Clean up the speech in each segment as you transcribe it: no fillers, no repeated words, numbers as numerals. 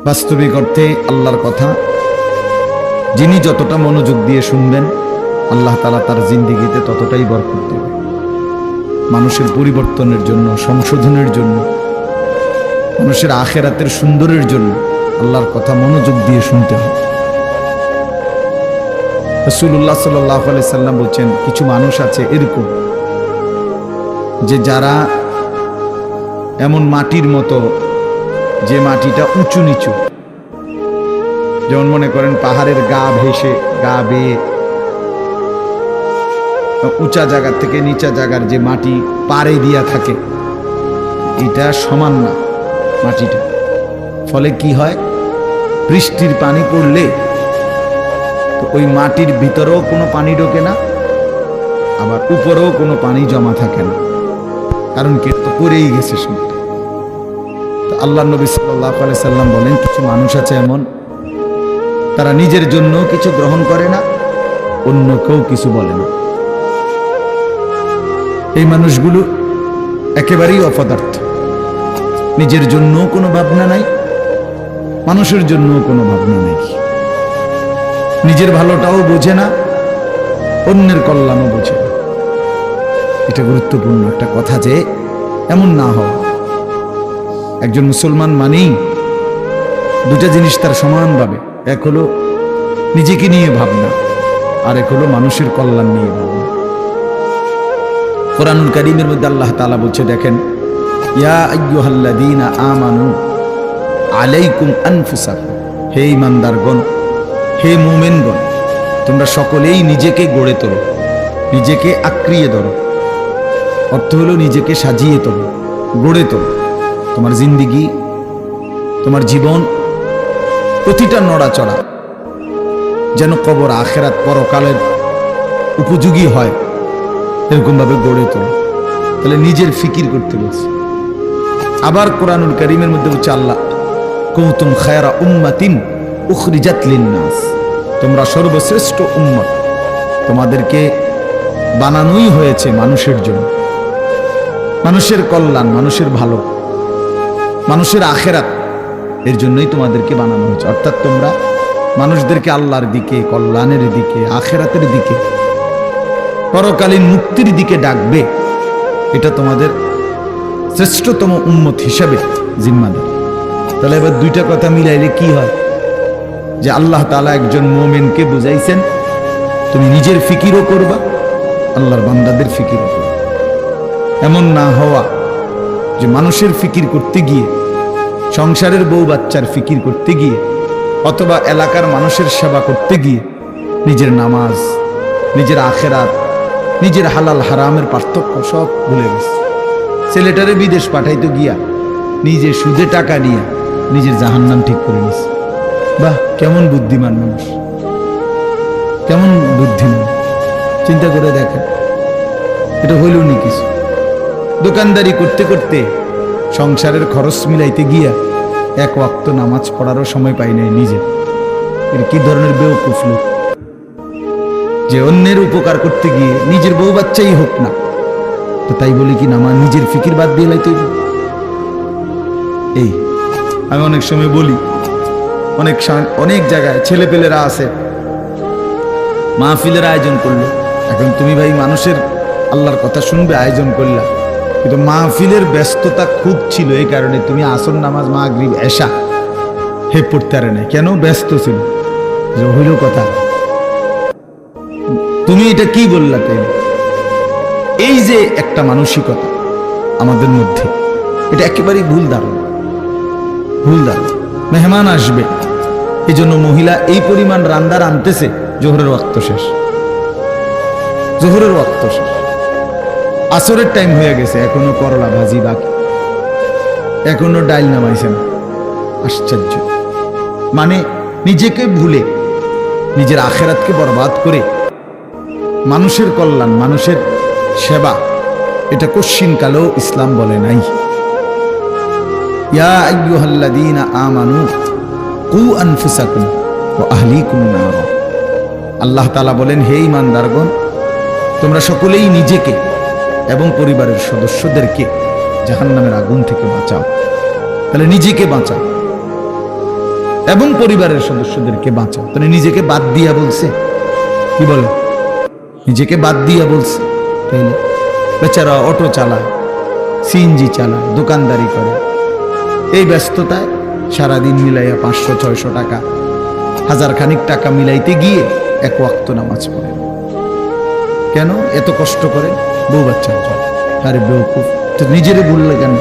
বাস্তবিক অর্থে আল্লাহর কথা যিনি যতটা মনোযোগ দিয়ে শুনবেন আল্লাহ তাআলা তার জিন্দেগিতে ততটাই বরকত দেবে। মানুষের পরিবর্তনের জন্য, সংশোধনের জন্য, মানুষের আখিরাতের সুন্দরের জন্য আল্লাহর কথা মনোযোগ দিয়ে শুনতে হবে। রাসূলুল্লাহ সাল্লাল্লাহু আলাইহি সাল্লাম বলছেন, কিছু মানুষ আছে এরকম যে যারা এমন মাটির মতো, যে মাটিটা উঁচু নিচু, যেমন মনে করেন পাহাড়ের গা ভেসে, গা বেয়ে উঁচা জায়গা থেকে নিচা জায়গার যে মাটি পাড়ে দিয়া থাকে, এটা সমান না মাটিটা। ফলে কি হয়, বৃষ্টির পানি পড়লে তো ওই মাটির ভিতরেও কোনো পানি ঢোকে না, আবার উপরেও কোনো পানি জমা থাকে না, কারণ কি তো পড়েই গেছে শুনতে। তো আল্লাহ নবী সাল্লাল্লাহু আলাইহি সাল্লাম বলেন, কিছু মানুষ আছে এমন, তারা নিজের জন্য কিছু গ্রহণ করে না, অন্য কেউ কিছু বলে না। এই মানুষগুলো একেবারেই অপদার্থ, নিজের জন্য কোনো ভাবনা নাই, মানুষের জন্য কোনো ভাবনা নাই, নিজের ভালোটাও বোঝে না, অন্যের কল্যাণও বোঝে না। এটা গুরুত্বপূর্ণ একটা কথা যে এমন না হওয়া। একজন মুসলমান মানেই দুটা জিনিস তার সমানভাবে, এক হলো নিজেকে নিয়ে ভাবনা, আর এক হলো মানুষের কল্যাণ নিয়ে ভাবনা। কোরআনুল কারীমের মধ্যে আল্লাহ তাআলা বলছে, দেখেন, ইয়া আইয়ুহাল্লাযীনা আমানু আলাইকুম আনফুসাকুম, হে ঈমানদারগণ, হে মুমিনগণ, তোমরা সকলেই নিজেকে গড়ে তোলো, নিজেকে আঁকড়িয়ে ধরো। অর্থ হলো নিজেকে সাজিয়ে তোলো, গড়ে তোলো। তোমার জিন্দেগি, তোমার জীবন, প্রতিটা নড়াচড়া যেন কবর, আখিরাত, পরকালের উপযোগী হয়, এরকম ভাবে গড়ে তোলো। তাহলে নিজের ফিকির করতে বলছে। আবার কোরআনুল কারীমের মধ্যে বলছে আল্লাহ, কুনতুম খায়রা উম্মাতিন উখরিজাত লিন-নাস, তোমরা সর্বশ্রেষ্ঠ উম্মত, তোমাদেরকে বানানোই হয়েছে মানুষের জন্য, মানুষের কল্যাণ, মানুষের ভালো, মানুষের আখিরাত, এর জন্যই তোমাদেরকে বানানো হয়েছে। অর্থাৎ তোমরা মানুষদেরকে আল্লাহর দিকে, কল্যাণের দিকে, আখিরাতের দিকে, পরকালীন মুক্তির দিকে ডাকবে। এটা তোমাদের শ্রেষ্ঠতম উম্মত হিসাবে জিম্মাদার। তাহলে এবার দুইটা কথা মিলাইলে কি হয়, যে আল্লাহ তাআলা একজন মুমিনকে বুঝাইছেন, তুমি নিজের ফিকিরও করবা, আল্লাহর বান্দাদের ফিকিরও করবা। এমন না হওয়া যে মানুষের ফিকির করতে গিয়ে, সংসারের বউ বাচ্চার ফিকির করতে গিয়ে, অথবা এলাকার মানুষের সেবা করতে গিয়ে নিজের নামাজ, নিজের আখিরাত, নিজের হালাল হারামের পার্থক্য সব ভুলে গেছে। ছেলেটারে বিদেশ পাঠাইতে গিয়া নিজে সুদে টাকা নিয়ে নিজের জাহান্নাম ঠিক করে নিছে। বাহ, কেমন বুদ্ধিমান মানুষ, কেমন বুদ্ধিমান! চিন্তা করে দেখেন, এটা হইল নি কিছু। দোকানদারি করতে করতে সংসারের খরচ মিলাইতে গিয়া এক ওয়াক্ত নামাজ পড়ারও সময় পাই নাই নিজে। এর কি ধরনের বেওকুফ লোক, যে অন্যের উপকার করতে গিয়ে নিজের বউ বাচ্চাই হোক না, তো তাই বলি কি নামা নিজের ফিকির বাদ দিয়ে লাইতে। এই আমি অনেক সময় বলি, অনেক জায়গায় ছেলেপেলেরা আছে, মাহফিলের আয়োজন করলো। এখন তুমি ভাই মানুষের আল্লাহর কথা শুনবে, আয়োজন করলা, কিন্তু মাহফিলের ব্যস্ততা খুব ছিল, এই কারণে তুমি আসর নামাজ, মাগরিব, এশা হে পড়তে পারে না। কেন? ব্যস্ত ছিল। হইল কথা, তুমি এটা কি বললা? এই যে একটা মানসিকতা আমাদের মধ্যে, এটা একেবারেই ভুল ধারণা, ভুল ধারণা। মেহমান আসবে, এই জন্য মহিলা এই পরিমাণ রান্দার আনতেছে, জোহরের ওয়াক্ত শেষ, জোহরের ওয়াক্ত শেষ, আসরের টাইম হয়ে গেছে, এখনো করলা ভাজি বাকি, এখনো ডাইল নামাইছে না। আশ্চর্য! মানে নিজেকে ভুলে, নিজের আখিরাতকে বরবাদ করে মানুষের কল্যাণ, মানুষের সেবা, এটা কশ্চিনকালেও ইসলাম বলে নাই। ইয়া আইয়ুহাল্লাযীনা আমানু কু আনফুসাকুম ওয়া আহলিকুম নারা, আল্লাহ তাআলা বলেন, হে ঈমানদারগণ, তোমরা সকলেই নিজেকে এবং পরিবারের সদস্যদেরকে জাহান্নামের আগুন থেকে বাঁচাও। তাহলে নিজেকে বাঁচাও, এবং পরিবারের সদস্যদেরকে বাঁচাও। তাহলে নিজেকে বাদ দিয়া বলছে, কি বলে, নিজেকে বাদ দিয়া বলছে। তাইলে বেচারা অটো চালায়, সিএনজি চালায়, দোকানদারি করে, এই ব্যস্ততায় সারাদিন মিলাইয়া 500-600 টাকা, 1000 খানিক টাকা মিলাইতে গিয়ে এক ওয়াক্ত নামাজ পড়ে। কেন এত কষ্ট করে? বউ বাচ্চার জন্য। আরে বেওকুফ, তো নিজেরে ভুললে কেন?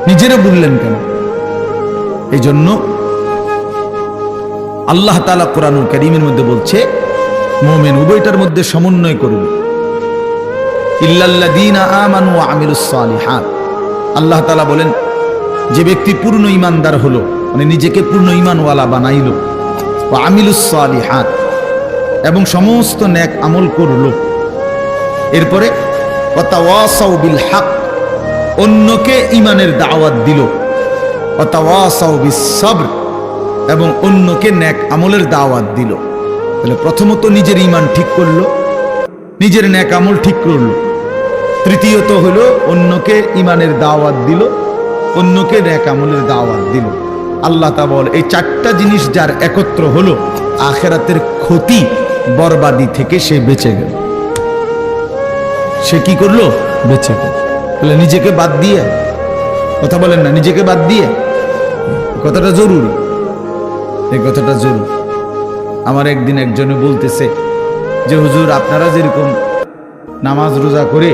নিজেরে ভুললেন কেন? এই জন্য আল্লাহ তাআলা কোরআনুল কারীমের মধ্যে বলছে, মুমিন উভয়টার মধ্যে সমন্বয় করুন। ইল্লাল্লাযীনা আমানু ওয়া আমিলুস সালিহাত। আল্লাহ তাআলা বলেন, যে ব্যক্তি পূর্ণ ঈমানদার হলো, মানে নিজেকে পূর্ণ ঈমানওয়ালা বানাইলো, ওয়া আমিলুস সালিহাত, এবং সমস্ত নেক আমল করলো, এরপরে ওয়া তাওয়াসাউ বিল হক, অন্যকে ঈমানের দাওয়াত দিল, ওয়া তাওয়াসাউ বিস সবর, এবং অন্যকে নেক আমলের দাওয়াত দিল। তাহলে প্রথমত নিজের ঈমান ঠিক করলো, নিজের নেক আমল ঠিক করলো, তৃতীয়ত হলো অন্যকে ঈমানের দাওয়াত দিল, অন্যকে নেক আমলের দাওয়াত দিল। আল্লাহ তাআলা বলে, এই 4টা জিনিস যার একত্র হলো, আখিরাতের ক্ষতি বরবাদি থেকে সে বেঁচে গেল। সে কি করলো? বেঁচে গেল। তাহলে নিজেকে বাদ দিয়ে, কথা বলেন না, নিজেকে বাদ দিয়ে, কথাটা জরুরি, এই কথাটা জরুরি। আমার একদিন একজনে বলতেছে যে হুজুর, আপনারা যেরকম নামাজ রোজা করে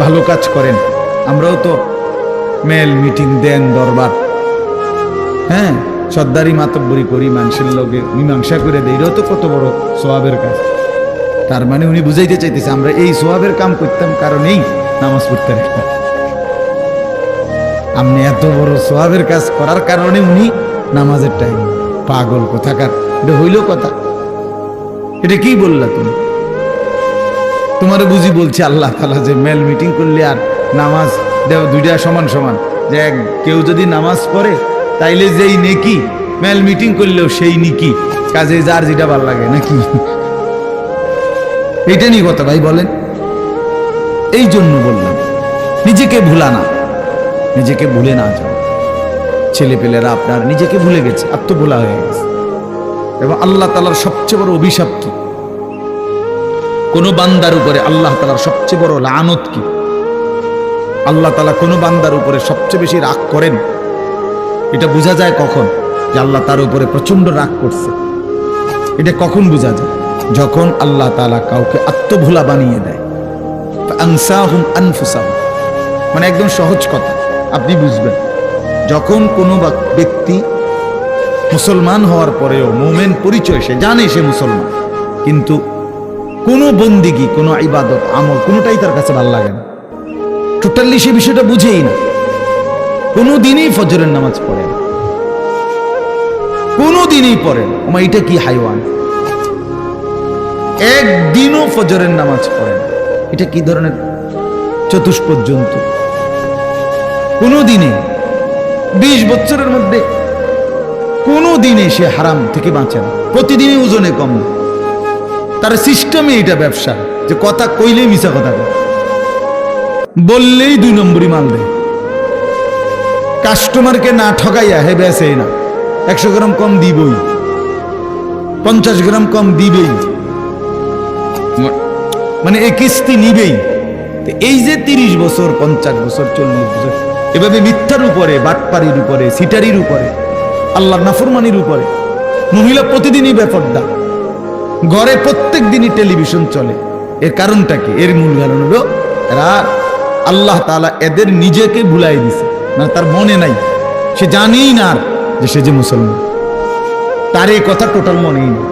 ভালো কাজ করেন, আমরাও তো মেল মিটিং দেন, দরবার, হ্যাঁ, সর্দারি মাতব্বরি করি, মানুষের লগে মীমাংসা করে দেই, এটাও তো কত বড় সোয়াবের কাজ। তার মানে উনি বুঝাইতে চাইতেছে আমরা এই সোয়াবের কাম করতাম কারণেই নামাজ পড়তে রাখতাম। আপনি এত বড় সোয়াবের কাজ করার কারণে উনি নামাজের টাইম। পাগল কোথাকার, এটা হইল কথা? এটা কি বললা তুমি? তোমার বুঝি বলছে আল্লাহ তাআলা যে মেল মিটিং করলে আর নামাজ দেও দুইটা সমান সমান, যে কেউ যদি নামাজ পড়ে তাইলে যেই নেকি, মেল মিটিং করলেও সেই নেকি, কাজে যার যেটা ভালো লাগে নাকি? এইটা নিয়ে কথা ভাই বলেন। এই জন্য বললাম নিজেকে ভুলা না, নিজেকে ভুলে না যাও। ছেলেপেলেরা আপনার নিজেকে ভুলে গেছে, আত্মভোলা হয়ে গেছে। এবং আল্লাহ তাআলার সবচেয়ে বড় অভিশাপ কি? কোন বান্দার উপরে আল্লাহ তাআলার সবচেয়ে বড় লানত কি? আল্লাহ তাআলা কোন বান্দার উপরে সবচেয়ে বেশি রাগ করেন, এটা বোঝা যায় কখন? যে আল্লাহ তার উপরে প্রচন্ড রাগ করছে। এটা কখন বোঝা যায়? যখন আল্লাহ তাআলা কাউকে আত্মভোলা বানিয়ে দেয়। আনসাহুম আনফুসাহুম, মানে একদম সহজ কথা, আপনি বুঝবেন। যখন কোনো ব্যক্তি মুসলমান হওয়ার পরেও মুমিন পরিচয়, সে জানে সে মুসলমান, কিন্তু কোনো বন্দিগি, কোনো ইবাদত, আমল কোনোটাই তার কাছে ভালো লাগে না, টোটালি সে বিষয়টা বুঝেই না। কোনোদিনই ফজরের নামাজ পড়ে না, কোনোদিনই পড়ে না। ওমা এটা কি হাইওয়ান! একদিনও ফজরের নামাজ পড়ে না, এটা কি ধরনের চতুষ্পদ জন্তু? কোনোদিনে 20 বছরের মধ্যে কোনো দিনে সে হারাম থেকে বাঁচে না, প্রতিদিনই ওজনে কম। তার সিস্টেমে এটা ব্যবসা, যে কথা কইলেই মিছা কথা কয়, বললেই 2 নম্বরই মাল দেয়, কাস্টমারকে না ঠকাইয়া হে বেসে না, 100 গ্রাম কম দিবই, 50 গ্রাম কম দিবেই, মানে এই কিস্তি নিবেই। এই যে 30 বছর, 50 বছর, 40 বছর এভাবে মিথ্যার উপরে, বাটপারির উপরে, সিটারির উপরে, আল্লাহর নাফরমানির উপরে, মহিলা প্রতিদিনই বেপরদা, ঘরে প্রত্যেক দিনই টেলিভিশন চলে। এর কারণটা কি? এর মূল কারণ হলো এরা, আল্লাহ তাআলা এদের নিজেকে ভুলাই দিছে, না তার মনে নাই, সে জানেই না যে সে যে মুসলমান। তার এই কথা টোটাল মনেই নেই,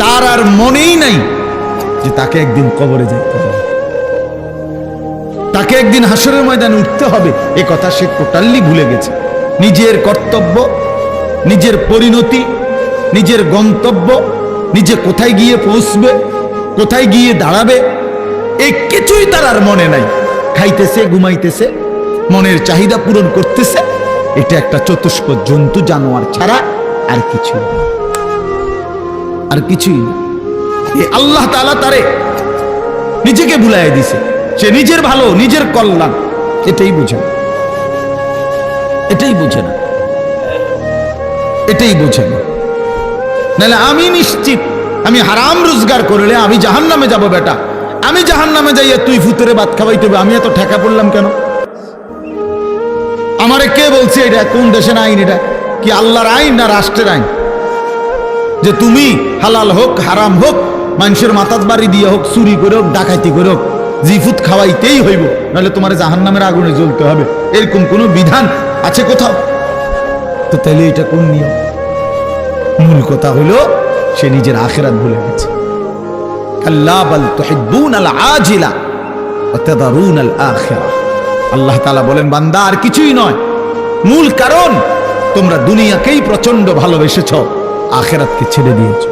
তার আর মনেই নাই যে তাকে একদিন কবরে যাইতে হবে, তাকে একদিন হাসরের ময়দানে উঠতে হবে। এ কথা সে টোটালি ভুলে গেছে। নিজের কর্তব্য, নিজের পরিণতি, নিজের গন্তব্য, নিজে কোথায় গিয়ে পৌঁছবে, কোথায় গিয়ে দাঁড়াবে, এই কিছুই তার আর মনে নাই। খাইতেছে, ঘুমাইতেছে, মনের চাহিদা পূরণ করতেছে। এটা একটা চতুষ্পদ জন্তু, জানোয়ার ছাড়া আর কিছুই না, আর কিছুই না। এই আল্লাহ তাআলা তারে নিজেকে ভুলাইয়া দিছে। সে নিজের ভালো, নিজের কল্যাণ এটাই বুঝে না, এটাই বুঝে না। এটাই বোঝেন। নাহলে আমি নিশ্চিত আমি হারাম রোজগার করলে আমি জাহান্নামে যাব বেটা। আমি জাহান্নামে যাইয়া তুই ফুতুরে ভাত খাওয়াইতে হবে, আমি এত ঠেকা পড়লাম কেন? আমারে কে বলছে এটা? কোন দেশের আইন এটা? কি আল্লাহর আইন না রাষ্ট্রের আইন? যে তুমি হালাল হোক হারাম হোক, মানুষের মাথার বাড়ি দিয়ে হোক, চুরি করে হোক, ডাকাতি করে হোক, জিফুত খাওয়াইতেই হইব, নাহলে তোমার জাহান্নামের আগুনে জ্বলতে হবে, এরকম কোন বিধান আছে কোথাও? তো তাহলে এটা কোন নিয়ম? মূল কথা হইল সে নিজের আখিরাত ভুলে গেছে। কাল্লা বাল তুহিব্বুনাল আজিলা ওয়া তাযারুনাল আখিরাহ। আল্লাহ তাআলা বলেন, বান্দা আর কিছুই নয়, মূল কারণ তোমরা দুনিয়াকেই প্রচন্ড ভালোবেসেছ, আখিরাতকে ছেড়ে দিয়েছো।